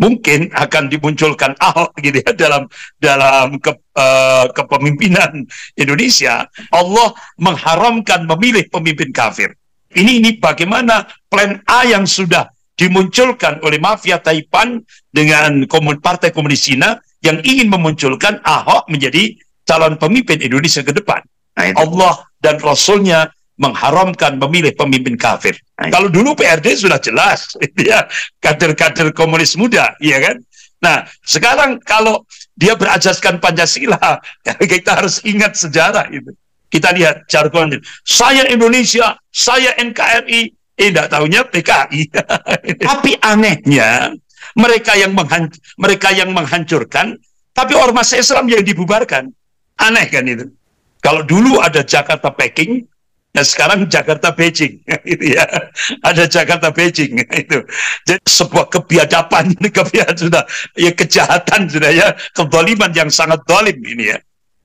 mungkin akan dimunculkan Ahok gitu ya dalam kepemimpinan Indonesia. Allah mengharamkan memilih pemimpin kafir. Ini bagaimana plan A yang sudah dimunculkan oleh mafia Taipan dengan Partai Komunis Cina yang ingin memunculkan Ahok menjadi calon pemimpin Indonesia ke depan. Allah dan Rasulnya mengharamkan memilih pemimpin kafir. Kalau dulu PRD sudah jelas, ya, kader-kader komunis muda, ya kan? Nah, sekarang kalau dia berasaskan Pancasila, kita harus ingat sejarah itu. Kita lihat jargon, saya Indonesia, saya NKRI, tidak tahunya PKI. Tapi anehnya, mereka yang menghancurkan, tapi ormas Islam yang dibubarkan. Aneh kan itu? Kalau dulu ada Jakarta Peking, nah sekarang Jakarta Beijing, gitu ya. Ada Jakarta Beijing itu. Jadi sebuah kebiadaban, sudah ya, kejahatan sudah ya, kezaliman yang sangat zalim ini ya.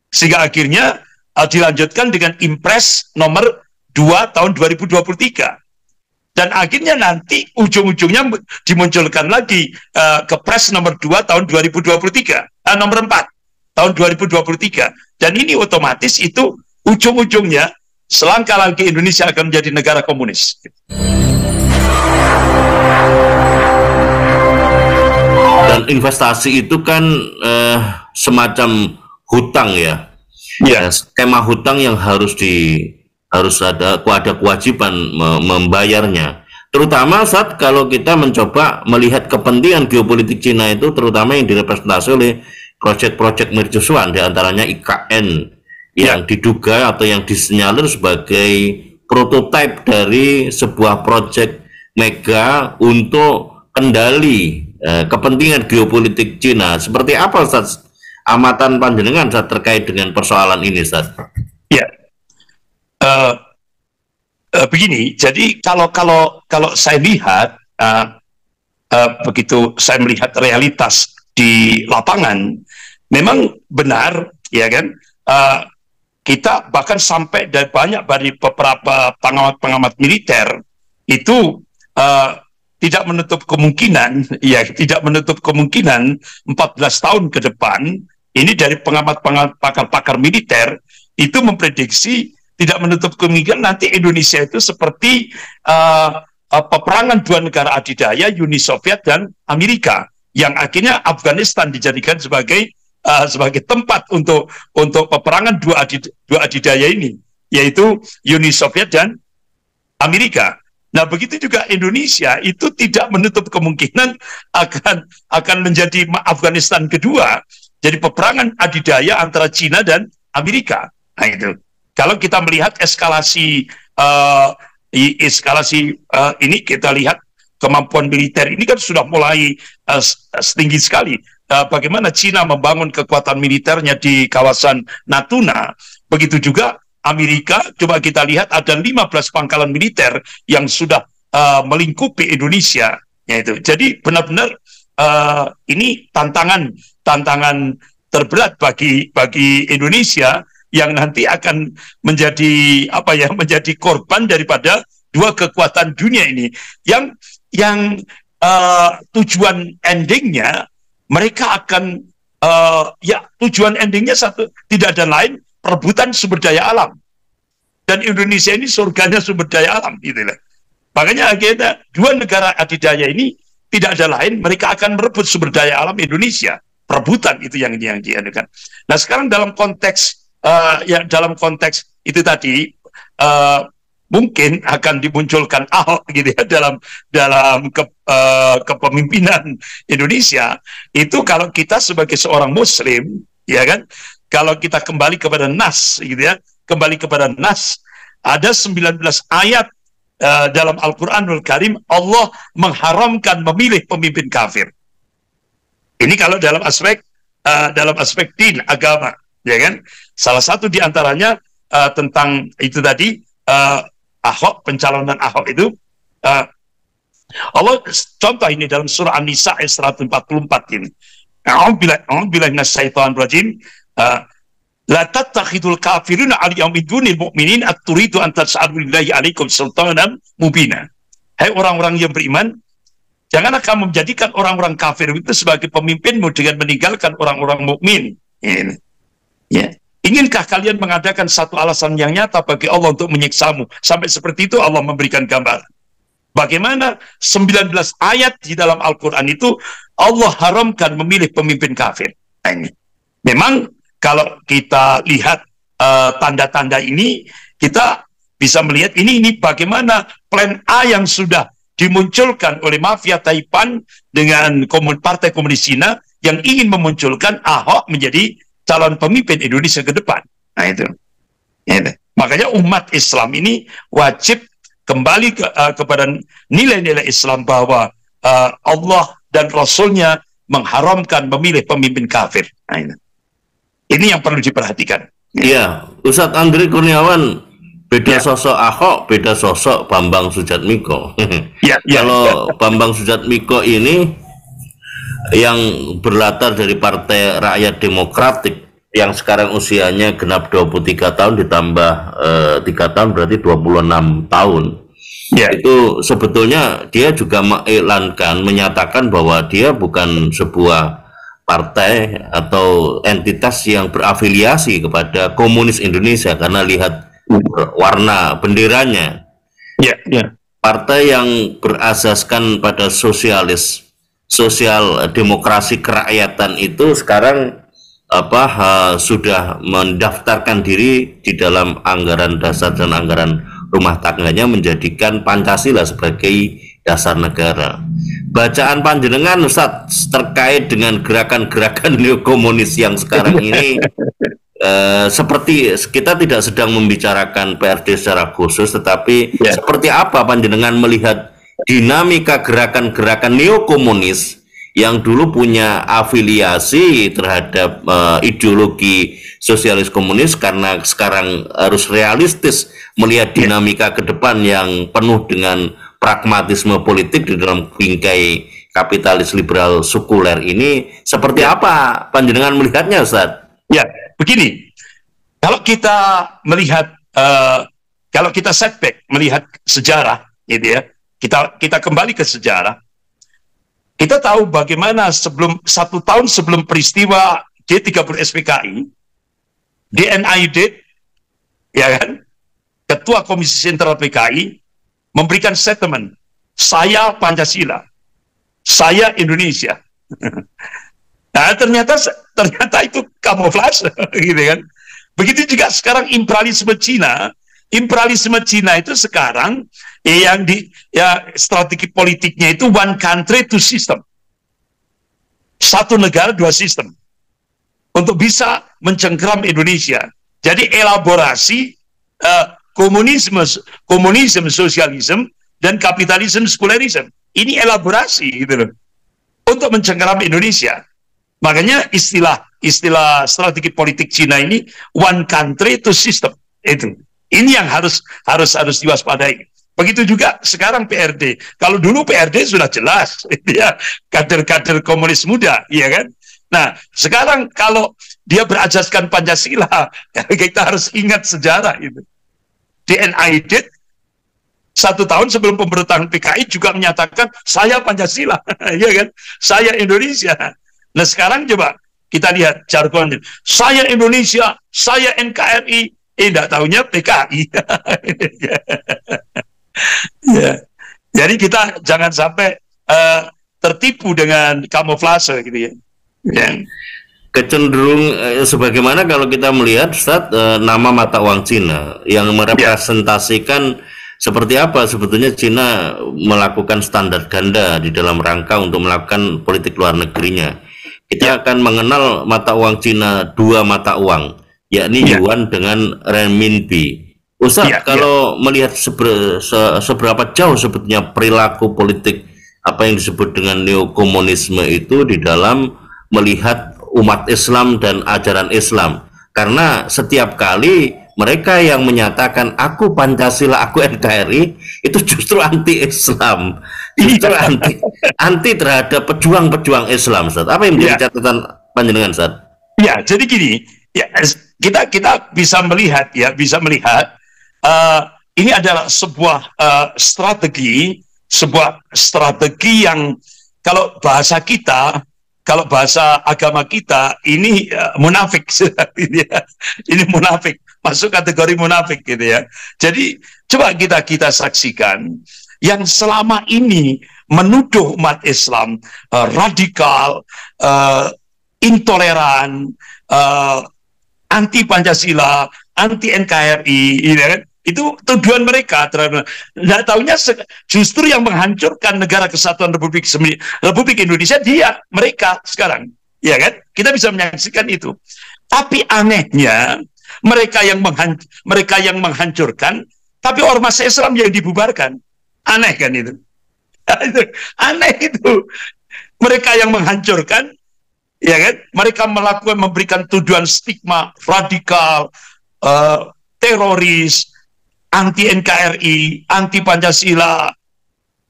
Sehingga akhirnya dilanjutkan dengan Impres nomor 2 tahun 2023. Dan akhirnya nanti ujung-ujungnya dimunculkan lagi Kepres nomor 2 tahun 2023, nomor 4 tahun 2023. Dan ini otomatis itu ujung-ujungnya selangkah lagi Indonesia akan menjadi negara komunis. Dan investasi itu kan semacam hutang ya. Ya, skema hutang yang harus ada kewajiban membayarnya. Terutama saat kalau kita mencoba melihat kepentingan geopolitik Cina itu, terutama yang direpresentasi oleh proyek-proyek mercusuan, diantaranya IKN yang diduga atau yang disinyalir sebagai prototipe dari sebuah proyek mega untuk kendali kepentingan geopolitik Cina. Seperti apa, Ustaz, amatan panjenengan saat terkait dengan persoalan ini, Ustaz? Ya, begini. Jadi kalau saya lihat begitu saya melihat realitas di lapangan, memang benar, ya kan? Kita bahkan sampai dari beberapa pengamat militer itu tidak menutup kemungkinan 14 tahun ke depan ini dari pakar-pakar militer itu memprediksi tidak menutup kemungkinan nanti Indonesia itu seperti peperangan dua negara adidaya, Uni Soviet dan Amerika, yang akhirnya Afghanistan dijadikan sebagai tempat untuk peperangan dua adidaya ini, yaitu Uni Soviet dan Amerika. Nah, begitu juga Indonesia itu tidak menutup kemungkinan akan menjadi Afghanistan kedua, jadi peperangan adidaya antara Cina dan Amerika. Nah, itu kalau kita melihat eskalasi ini, kita lihat kemampuan militer ini kan sudah mulai setinggi sekali. Bagaimana Cina membangun kekuatan militernya di kawasan Natuna, begitu juga Amerika. Coba kita lihat ada 15 pangkalan militer yang sudah melingkupi Indonesia, yaitu. Jadi benar-benar ini tantangan terberat bagi Indonesia yang nanti akan menjadi menjadi korban daripada dua kekuatan dunia ini yang tujuan endingnya mereka akan tujuan endingnya satu, tidak ada lain, perebutan sumber daya alam. Dan Indonesia ini surganya sumber daya alam, gitu lah. Makanya akhirnya dua negara adidaya ini tidak ada lain, mereka akan merebut sumber daya alam Indonesia. Perebutan itu yang diadukan. Nah, sekarang dalam konteks itu tadi mungkin akan dimunculkan Ahok gitu ya dalam kepemimpinan Indonesia itu. Kalau kita sebagai seorang Muslim, ya kan, kalau kita kembali kepada Nas gitu ya, ada 19 ayat dalam Al-Quranul Karim Allah mengharamkan memilih pemimpin kafir. Ini kalau dalam aspek din, agama, ya kan. Salah satu diantaranya tentang itu tadi, Ahok, pencalonan Ahok itu, Allah contoh ini dalam surah An-Nisa ayat 144 ini. A'udzubillahi minasyaitonir rajim. La tattakhidul kafiruna awliya min dunil mu'minin at-turidu an tas'alu lillahi alaikum sultanan mubina. Hai orang-orang yang beriman, Janganlah kamu menjadikan orang-orang kafir itu sebagai pemimpinmu dengan meninggalkan orang-orang mukmin. Ya. Inkah kalian mengadakan satu alasan yang nyata bagi Allah untuk menyiksamu? Sampai seperti itu Allah memberikan gambar. Bagaimana 19 ayat di dalam Al-Quran itu Allah haramkan memilih pemimpin kafir. Nah, ini. Memang kalau kita lihat tanda-tanda ini, kita bisa melihat ini bagaimana plan A yang sudah dimunculkan oleh mafia Taipan dengan Partai Komunis Cina yang ingin memunculkan Ahok menjadi calon pemimpin Indonesia ke depan. Nah itu. Makanya umat Islam ini wajib kembali kepada nilai-nilai Islam bahwa Allah dan Rasulnya mengharamkan memilih pemimpin kafir. Nah, ini yang perlu diperhatikan. Iya, Ustadz Andri Kurniawan, beda sosok Ahok, beda sosok Bambang Sujatmiko. Kalau Bambang Sujatmiko ini yang berlatar dari Partai Rakyat Demokratik yang sekarang usianya genap 23 tahun ditambah 3 tahun berarti 26 tahun. Itu sebetulnya dia juga menyatakan bahwa dia bukan sebuah partai atau entitas yang berafiliasi kepada komunis Indonesia karena lihat warna benderanya. Partai yang berasaskan pada sosial demokrasi kerakyatan itu sekarang sudah mendaftarkan diri di dalam anggaran dasar dan anggaran rumah tangganya menjadikan Pancasila sebagai dasar negara. Bacaan panjenengan Ustadz terkait dengan gerakan-gerakan neokomunis yang sekarang ini seperti kita tidak sedang membicarakan PRD secara khusus, tetapi seperti apa panjenengan melihat dinamika gerakan-gerakan neokomunis yang dulu punya afiliasi terhadap ideologi sosialis komunis karena sekarang harus realistis melihat dinamika ke depan yang penuh dengan pragmatisme politik di dalam bingkai kapitalis liberal sekuler ini, seperti apa panjenengan melihatnya, Ustaz? Ya, begini, kalau kita melihat kalau kita setback melihat sejarah, gitu ya, kita kembali ke sejarah. Kita tahu bagaimana sebelum 1 tahun sebelum peristiwa G30 SPKI, DNID, ya kan, Ketua Komisi Sentral PKI memberikan statement, saya Pancasila, saya Indonesia. Nah, ternyata itu kamuflase, gitu kan. Begitu juga sekarang imperialisme Cina. Imperialisme Cina itu sekarang yang strategi politiknya itu one country two system, satu negara dua sistem, untuk bisa mencengkeram Indonesia. Jadi elaborasi komunisme, sosialisme dan kapitalisme sekulerisme ini elaborasi gitu loh untuk mencengkeram Indonesia. Makanya istilah strategi politik Cina ini one country two system itu. Ini yang harus diwaspadai. Begitu juga sekarang PRD. Kalau dulu PRD sudah jelas, ya, kader-kader komunis muda, ya kan. Nah, sekarang kalau dia berasaskan Pancasila, kita harus ingat sejarah itu. DNID 1 tahun sebelum pemberontakan PKI juga menyatakan saya Pancasila, ya kan. Saya Indonesia. Nah, sekarang coba kita lihat jargonnya. Saya Indonesia, saya NKRI. Tidak tahunya PKI. Ya. Jadi kita jangan sampai tertipu dengan kamuflase gitu ya. Kecenderung sebagaimana kalau kita melihat Ustaz, nama mata uang Cina yang merepresentasikan seperti apa sebetulnya Cina melakukan standar ganda di dalam rangka untuk melakukan politik luar negerinya. Kita akan mengenal mata uang Cina, 2 mata uang, yakni yuan dengan renminbi. Ustaz, kalau melihat seberapa jauh sebetulnya perilaku politik apa yang disebut dengan neokomunisme itu di dalam melihat umat Islam dan ajaran Islam, karena setiap kali mereka yang menyatakan aku Pancasila, aku NKRI, itu justru anti-Islam, justru anti terhadap pejuang-pejuang Islam, Ustaz. Apa yang menjadi catatan panjenengan, Ustaz? Ya, jadi gini, ya, kita bisa melihat ini adalah sebuah strategi sebuah strategi yang kalau bahasa kita, kalau bahasa agama kita, ini munafik. Ini munafik, masuk kategori munafik gitu ya. Jadi coba kita saksikan yang selama ini menuduh umat Islam radikal, intoleran, anti Pancasila, anti NKRI, gitu kan? Itu tuduhan mereka terhadap. Nggak tahunya justru yang menghancurkan negara kesatuan Republik Indonesia mereka sekarang, ya kan? Kita bisa menyaksikan itu. Tapi anehnya mereka yang menghancurkan, tapi ormas Islam yang dibubarkan. Aneh kan itu? Aneh itu. Mereka yang menghancurkan, ya kan? Mereka memberikan tuduhan stigma radikal, teroris, anti NKRI, anti Pancasila.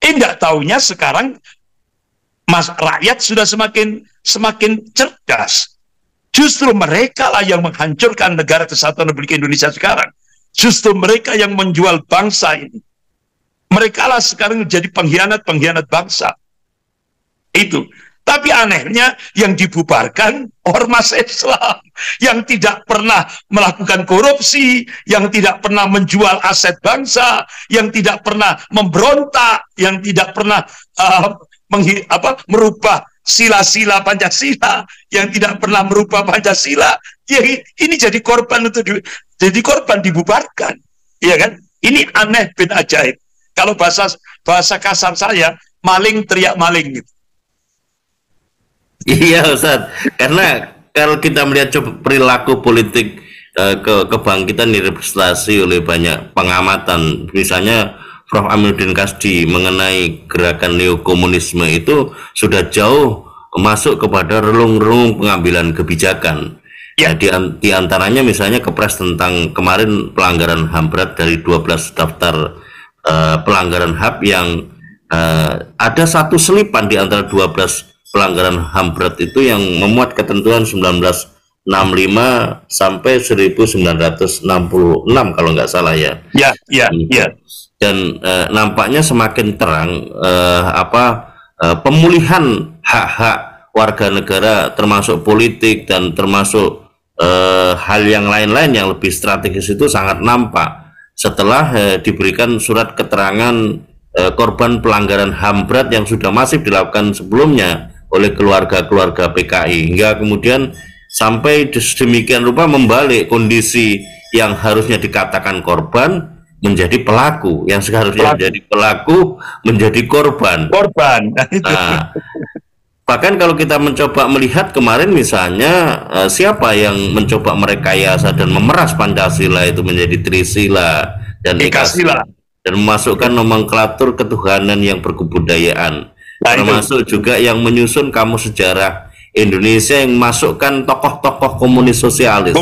Tidak taunya sekarang rakyat sudah semakin cerdas. Justru mereka lah yang menghancurkan negara kesatuan Republik Indonesia sekarang. Justru mereka yang menjual bangsa ini. Mereka lah sekarang menjadi pengkhianat bangsa. Itu. Tapi anehnya yang dibubarkan ormas Islam yang tidak pernah melakukan korupsi, yang tidak pernah menjual aset bangsa, yang tidak pernah memberontak, yang tidak pernah merubah sila-sila Pancasila, yang tidak pernah merubah Pancasila. Ya, ini jadi korban dibubarkan, ya kan? Ini aneh bin ajaib. Kalau bahasa kasar saya, maling teriak maling gitu. Iya Ustaz, karena kalau kita melihat perilaku politik kebangkitan direpresentasi oleh banyak pengamatan, misalnya Prof. Aminuddin Kasdi mengenai gerakan neokomunisme itu sudah jauh masuk kepada relung-relung pengambilan kebijakan. Ya, di antaranya misalnya kepres tentang kemarin pelanggaran HAM berat dari 12 daftar pelanggaran HAM yang ada satu selipan di antara 12 pelanggaran HAM berat itu yang memuat ketentuan 1965 sampai 1966 kalau nggak salah ya. Ya. Dan nampaknya semakin terang pemulihan hak-hak warga negara termasuk politik dan termasuk hal yang lain-lain yang lebih strategis itu sangat nampak setelah diberikan surat keterangan korban pelanggaran HAM berat yang sudah masif dilakukan sebelumnya oleh keluarga-keluarga PKI, hingga kemudian sampai demikian rupa membalik kondisi yang harusnya dikatakan korban menjadi pelaku, yang seharusnya menjadi pelaku menjadi korban. Nah, bahkan kalau kita mencoba melihat kemarin misalnya siapa yang mencoba merekayasa dan memeras Pancasila itu menjadi Trisila dan Ekasila dan memasukkan nomenklatur ketuhanan yang berkebudayaan. Termasuk juga yang menyusun kamus sejarah Indonesia yang masukkan tokoh-tokoh komunis sosialis.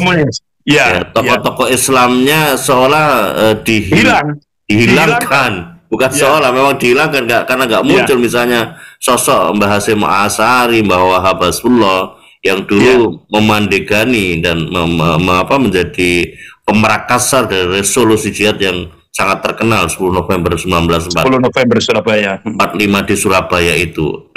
Tokoh-tokoh Islamnya seolah dihilangkan. Bukan seolah, memang dihilangkan karena nggak muncul misalnya sosok Mbah Hasyim Asari, Mbah Wahab Hasbullah yang dulu memandegani dan menjadi pemerakasar dari resolusi jihad yang sangat terkenal 10 November 1945 di Surabaya itu.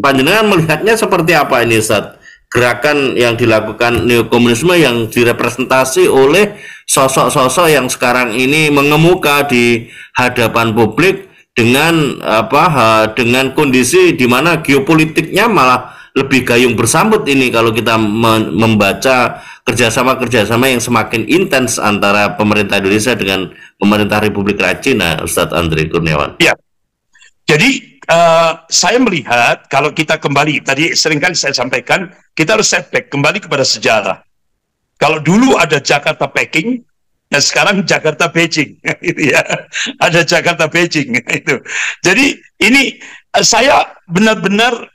Panjenengan melihatnya seperti apa ini Ustaz? Gerakan yang dilakukan neokomunisme yang direpresentasi oleh sosok-sosok yang sekarang ini mengemuka di hadapan publik dengan dengan kondisi di mana geopolitiknya malah lebih gayung bersambut ini kalau kita membaca kerjasama yang semakin intens antara pemerintah Indonesia dengan pemerintah Republik Rakyat Cina, Ustadz Andri Kurniawan. Ya, jadi saya melihat kalau kita kembali, tadi seringkali saya sampaikan, kita harus setback, kembali kepada sejarah. Kalau dulu ada Jakarta Peking, nah sekarang Jakarta Beijing, itu ya, ada Jakarta Beijing itu. Jadi ini saya benar-benar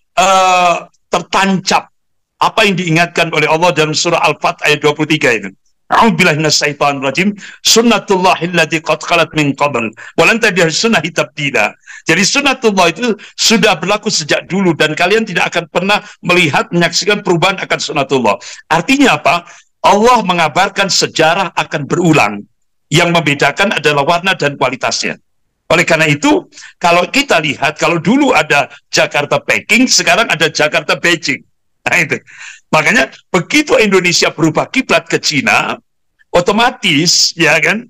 tertancap apa yang diingatkan oleh Allah dalam surah Al-Fat ayat 23 itu. A'udzubillahi minasyaitonir rajim. Sunnatullahil lati qad khalat min qabl wa lan tajid sunnahi tabdila. Jadi sunnatullah itu sudah berlaku sejak dulu dan kalian tidak akan pernah melihat menyaksikan perubahan akan sunnatullah. Artinya apa? Allah mengabarkan sejarah akan berulang. Yang membedakan adalah warna dan kualitasnya. Oleh karena itu, kalau kita lihat, kalau dulu ada Jakarta Peking, sekarang ada Jakarta Beijing. Nah itu. Makanya begitu Indonesia berubah kiblat ke Cina, otomatis ya kan,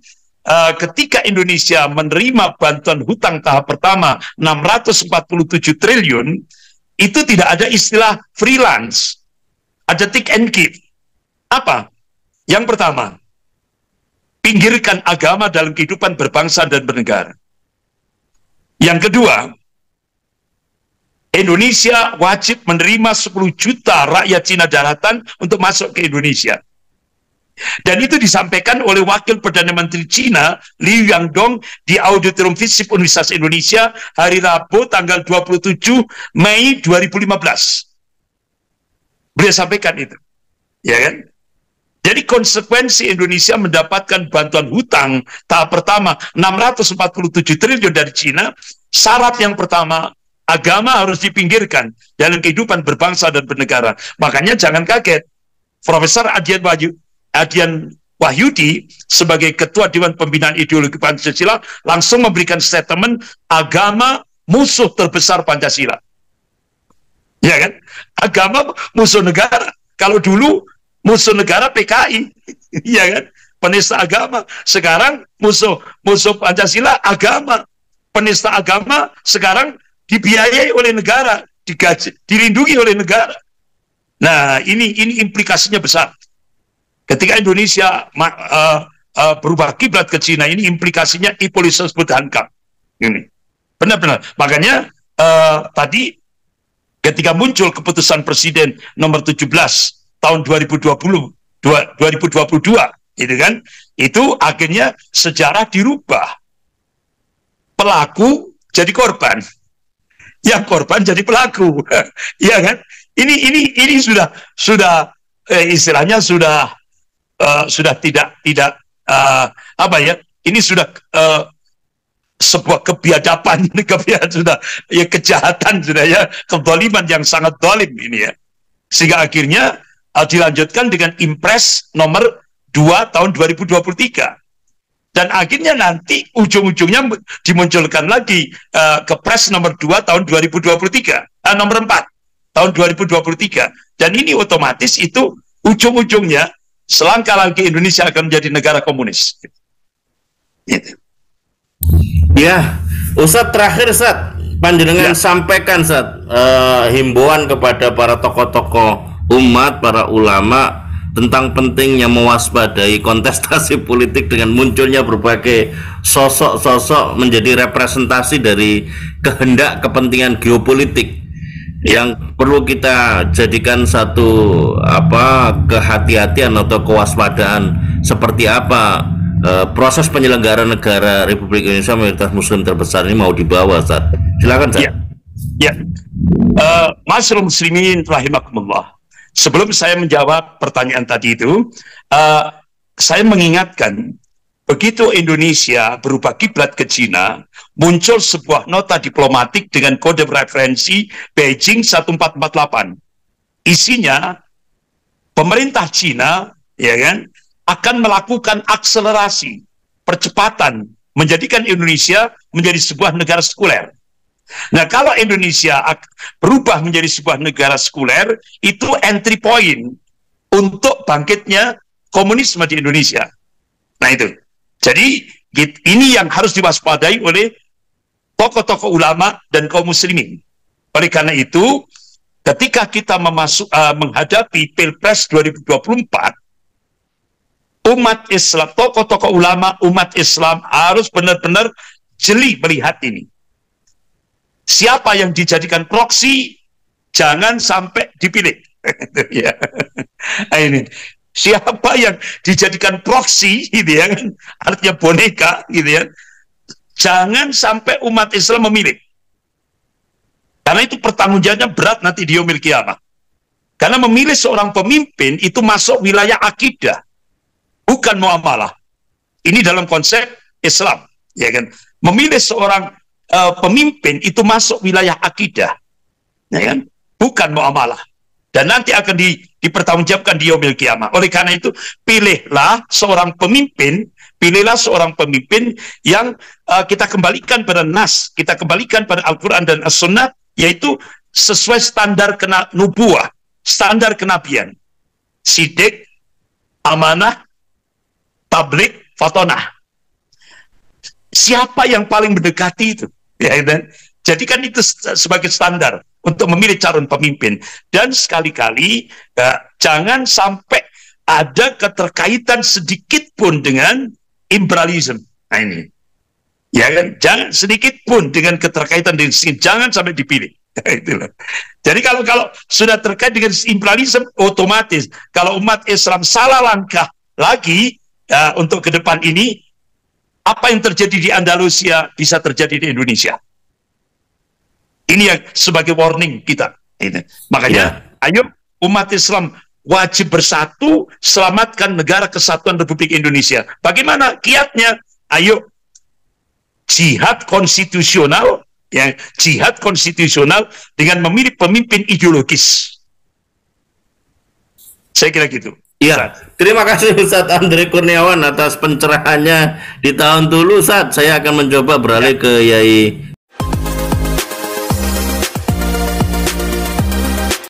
ketika Indonesia menerima bantuan hutang tahap pertama 647 triliun, itu tidak ada istilah freelance, ada take and give. Apa? Yang pertama, pinggirkan agama dalam kehidupan berbangsa dan bernegara. Yang kedua, Indonesia wajib menerima 10 juta rakyat Cina daratan untuk masuk ke Indonesia. Dan itu disampaikan oleh Wakil Perdana Menteri Cina, Liu Yangdong, di Auditorium FISIP Universitas Indonesia hari Rabu tanggal 27 Mei 2015. Beliau sampaikan itu. Ya kan? Jadi konsekuensi Indonesia mendapatkan bantuan hutang tahap pertama 647 triliun dari Cina, syarat yang pertama, agama harus dipinggirkan dalam kehidupan berbangsa dan bernegara. Makanya jangan kaget, Profesor Adian Wahyudi sebagai Ketua Dewan Pembinaan Ideologi Pancasila langsung memberikan statement, agama musuh terbesar Pancasila. Ya kan? Agama musuh negara. Kalau dulu musuh negara PKI, ya kan? Penista agama. Sekarang musuh Pancasila agama. Penista agama sekarang dibiayai oleh negara, digaji, dilindungi oleh negara. Nah, ini implikasinya besar. Ketika Indonesia berubah kiblat ke Cina, ini implikasinya Hippolytus Budhankam. Ini benar-benar. Makanya tadi ketika muncul keputusan Presiden nomor 17 tahun 2022, gitu kan? Itu akhirnya sejarah dirubah. Pelaku jadi korban. Yang korban jadi pelaku, ya kan? Ini sudah istilahnya sudah tidak apa ya? Ini sudah sebuah kebiadaban, sudah ya kejahatan, sudah ya kezaliman yang sangat zalim ini ya. Sehingga akhirnya dilanjutkan dengan Impres nomor 2 tahun 2023. Dan akhirnya nanti ujung-ujungnya dimunculkan lagi Kepres nomor 2 tahun 2023, nomor 4 tahun 2023. Dan ini otomatis itu ujung-ujungnya selangkah lagi Indonesia akan menjadi negara komunis. Gitu. Ya, Ustadz terakhir Ustadz, panjenengan sampaikan Ustadz himbauan kepada para tokoh-tokoh umat, para ulama tentang pentingnya mewaspadai kontestasi politik dengan munculnya berbagai sosok-sosok menjadi representasi dari kehendak kepentingan geopolitik yang perlu kita jadikan satu kehati-hatian atau kewaspadaan seperti apa proses penyelenggaraan negara Republik Indonesia mayoritas Muslim terbesar ini mau dibawa, Ustaz. Silakan, Ustaz. Ya. Masyaallah muslimin rahimakumullah. Sebelum saya menjawab pertanyaan tadi itu, saya mengingatkan, begitu Indonesia berubah kiblat ke Cina, muncul sebuah nota diplomatik dengan kode referensi Beijing 1448. Isinya, pemerintah Cina, ya kan, akan melakukan akselerasi, percepatan, menjadikan Indonesia menjadi sebuah negara sekuler. Nah, kalau Indonesia berubah menjadi sebuah negara sekuler, itu entry point untuk bangkitnya komunisme di Indonesia. Nah itu. Jadi, ini yang harus diwaspadai oleh tokoh-tokoh ulama dan kaum muslimin. Oleh karena itu, ketika kita menghadapi Pilpres 2024, umat Islam, tokoh-tokoh ulama, umat Islam harus benar-benar jeli melihat ini. Siapa yang dijadikan proksi, jangan sampai dipilih. Ya. Ini siapa yang dijadikan proksi, gitu ya, artinya boneka, gitu ya, jangan sampai umat Islam memilih. Karena itu pertanggungjawabannya berat nanti di yaumil qiyamah. Karena memilih seorang pemimpin itu masuk wilayah akidah, bukan muamalah. Ini dalam konsep Islam, ya kan? Memilih seorang pemimpin itu masuk wilayah akidah, ya kan? Bukan muamalah. dan nanti akan dipertanggungjawabkan di yaumil qiyamah. Oleh karena itu, pilihlah seorang pemimpin yang kita kembalikan pada nas, kita kembalikan pada Al-Quran dan As-Sunnah, yaitu sesuai standar nubuah, standar kenabian, sidik, amanah, tablik, fatonah. Siapa yang paling mendekati itu? Ya, dan jadikan itu sebagai standar untuk memilih calon pemimpin. Dan sekali-kali jangan sampai ada keterkaitan sedikit pun dengan imperialisme. Nah ini, ya kan? Jangan sedikit pun dengan keterkaitan dengan jangan sampai dipilih. Itulah. Jadi kalau sudah terkait dengan imperialisme, otomatis kalau umat Islam salah langkah lagi untuk ke depan ini, apa yang terjadi di Andalusia bisa terjadi di Indonesia. Ini yang sebagai warning kita. Makanya, ayo umat Islam wajib bersatu, selamatkan negara kesatuan Republik Indonesia. Bagaimana kiatnya? Ayo jihad konstitusional, ya, jihad konstitusional dengan memilih pemimpin ideologis. Saya kira gitu. Iya, terima kasih Ustadz Andre Kurniawan atas pencerahannya di tahun dulu. Ustadz, saya akan mencoba beralih ke Yai